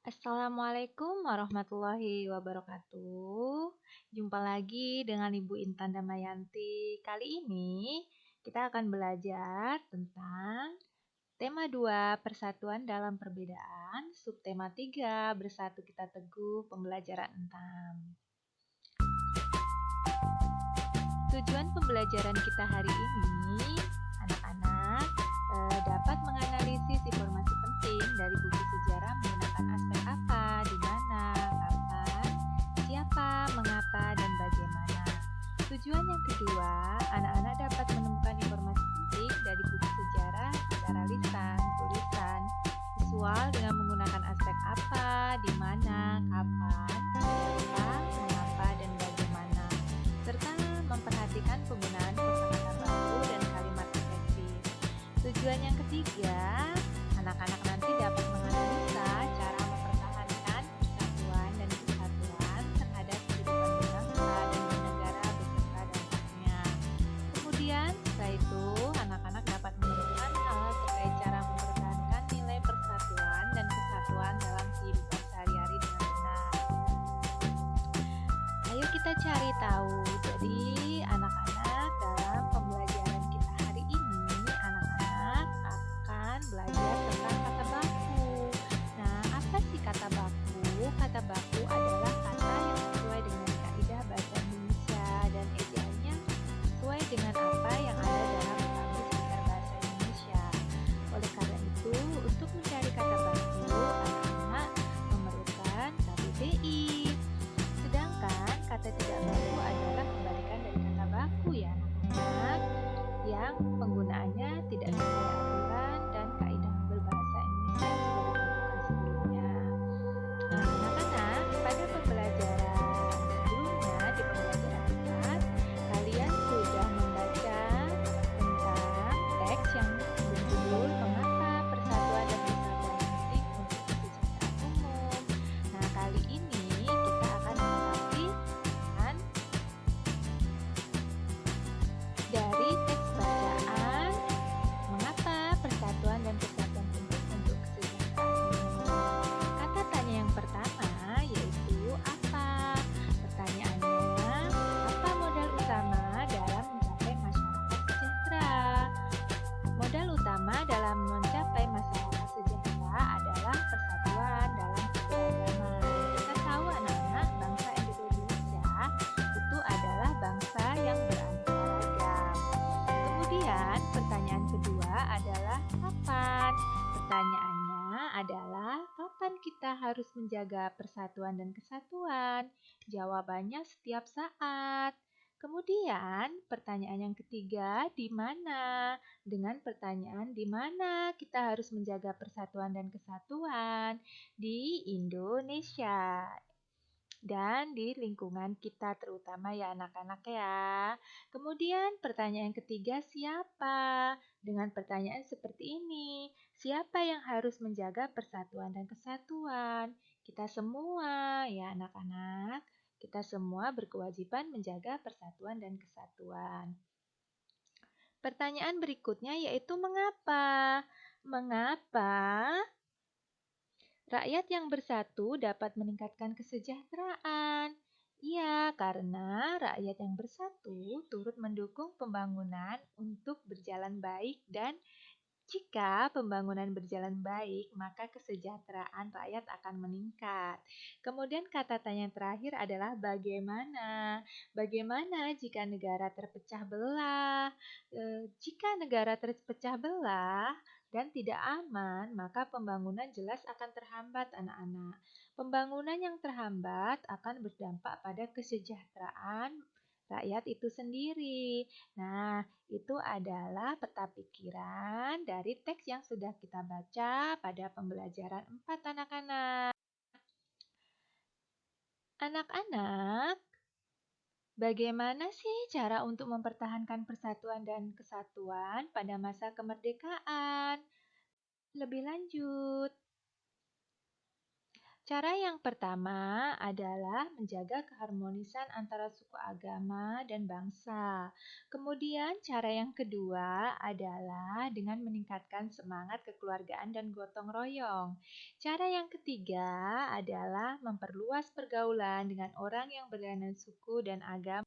Assalamualaikum warahmatullahi wabarakatuh. Jumpa lagi dengan Ibu Intan Damayanti. Kali ini kita akan belajar tentang tema 2 persatuan dalam perbedaan, subtema 3 bersatu kita teguh pembelajaran entam. Tujuan pembelajaran kita hari ini, anak-anak dapat menganalisis informasi penting dari buku sejarah menggunakan aspek apa, di mana, kapan, siapa, mengapa, dan bagaimana. Tujuan yang kedua, anak-anak dapat menemukan informasi penting dari buku sejarah secara lisan, tulisan, visual dengan menggunakan aspek apa, di mana, kapan, siapa, mengapa, dan bagaimana, serta memperhatikan penggunaan kosakata baku dan kalimat efektif. Tujuan yang ketiga, anak-anak nanti dapat menganalisa cara mempertahankan persatuan dan kesatuan terhadap kehidupan berbangsa dan bernegara beserta dampaknya. Kemudian setelah itu, anak-anak dapat menemukan hal terkait cara mempertahankan nilai persatuan dan kesatuan dalam kehidupan sehari-hari dengan benar. Ayo kita cari tahu. Jadi anak-anak dalam pembelajaran kita hari ini, anak-anak akan belajar tentang kata baku. Nah, apa sih kata baku? Kata baku adalah kata yang sesuai dengan kaidah bahasa Indonesia dan ejaannya sesuai dengan apa yang ada dalam kamus besar bahasa Indonesia. Oleh karena itu, untuk mencari kata baku, anak-anak memerlukan KBBI. Sedangkan kata tidak baku adalah kebalikan dari kata baku ya anak-anak, yang penggunaannya tidak sesuai aturan dan kaidah berbahasa Indonesia yang sudah ditentukan sebelumnya. Nah, anak-anak, pada pembelajaran sebelumnya di pembelajaran 4, kalian sudah membaca tentang teks yang berjudul Mengapa Persatuan dan Kesatuan Penting untuk Kesejahteraan Umum. Nah, kali ini kita akan melengkapi dari teks bacaan Mengapa Persatuan dan Kesatuan Penting untuk Kesejahteraan Umum. Kata tanya yang pertama yaitu apa? Pertanyaannya, apa modal utama dalam mencapai masyarakat sejahtera? Modal utama dalam mencapai masyarakat sejahtera adalah persatuan dalam keberagaman. Kita tahu anak-anak, bangsa Indonesia itu adalah bangsa yang beraneka ragam. Kemudian pertanyaan kedua adalah kapan? Pertanyaannya adalah kapan kita harus menjaga persatuan dan kesatuan? Jawabannya setiap saat. Kemudian pertanyaan yang ketiga, di mana? Dengan pertanyaan di mana kita harus menjaga persatuan dan kesatuan? Di Indonesia dan di lingkungan kita terutama ya anak-anak ya. Kemudian pertanyaan ketiga, siapa? Dengan pertanyaan seperti ini, siapa yang harus menjaga persatuan dan kesatuan? Kita semua ya anak-anak. Kita semua berkewajiban menjaga persatuan dan kesatuan. Pertanyaan berikutnya yaitu mengapa? Mengapa rakyat yang bersatu dapat meningkatkan kesejahteraan? Ya, karena rakyat yang bersatu turut mendukung pembangunan untuk berjalan baik dan jika pembangunan berjalan baik, maka kesejahteraan rakyat akan meningkat. Kemudian kata tanya terakhir adalah bagaimana? Bagaimana jika negara terpecah belah? Jika negara terpecah belah dan tidak aman, maka pembangunan jelas akan terhambat anak-anak. Pembangunan yang terhambat akan berdampak pada kesejahteraan rakyat itu sendiri. Nah, itu adalah peta pikiran dari teks yang sudah kita baca pada pembelajaran 4 anak-anak. Anak-anak, bagaimana sih cara untuk mempertahankan persatuan dan kesatuan pada masa kemerdekaan? Lebih lanjut, Cara yang pertama adalah menjaga keharmonisan antara suku agama dan bangsa. Kemudian cara yang kedua adalah dengan meningkatkan semangat kekeluargaan dan gotong royong. Cara yang ketiga adalah memperluas pergaulan dengan orang yang berlainan suku dan agama.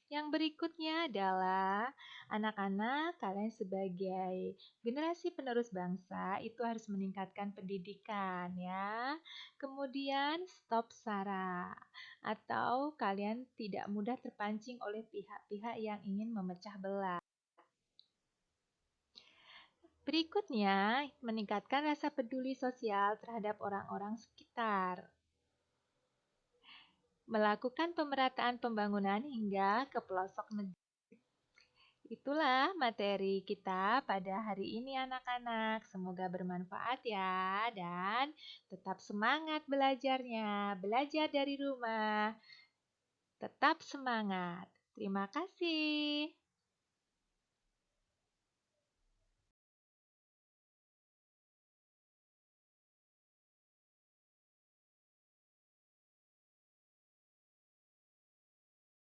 Yang berikutnya adalah anak-anak, kalian sebagai generasi penerus bangsa itu harus meningkatkan pendidikan ya. Kemudian stop sara atau kalian tidak mudah terpancing oleh pihak-pihak yang ingin memecah belah. Berikutnya, meningkatkan rasa peduli sosial terhadap orang-orang sekitar. Melakukan pemerataan pembangunan hingga ke pelosok negeri. Itulah materi kita pada hari ini anak-anak. Semoga bermanfaat ya dan tetap semangat belajarnya. Belajar dari rumah. Tetap semangat. Terima kasih.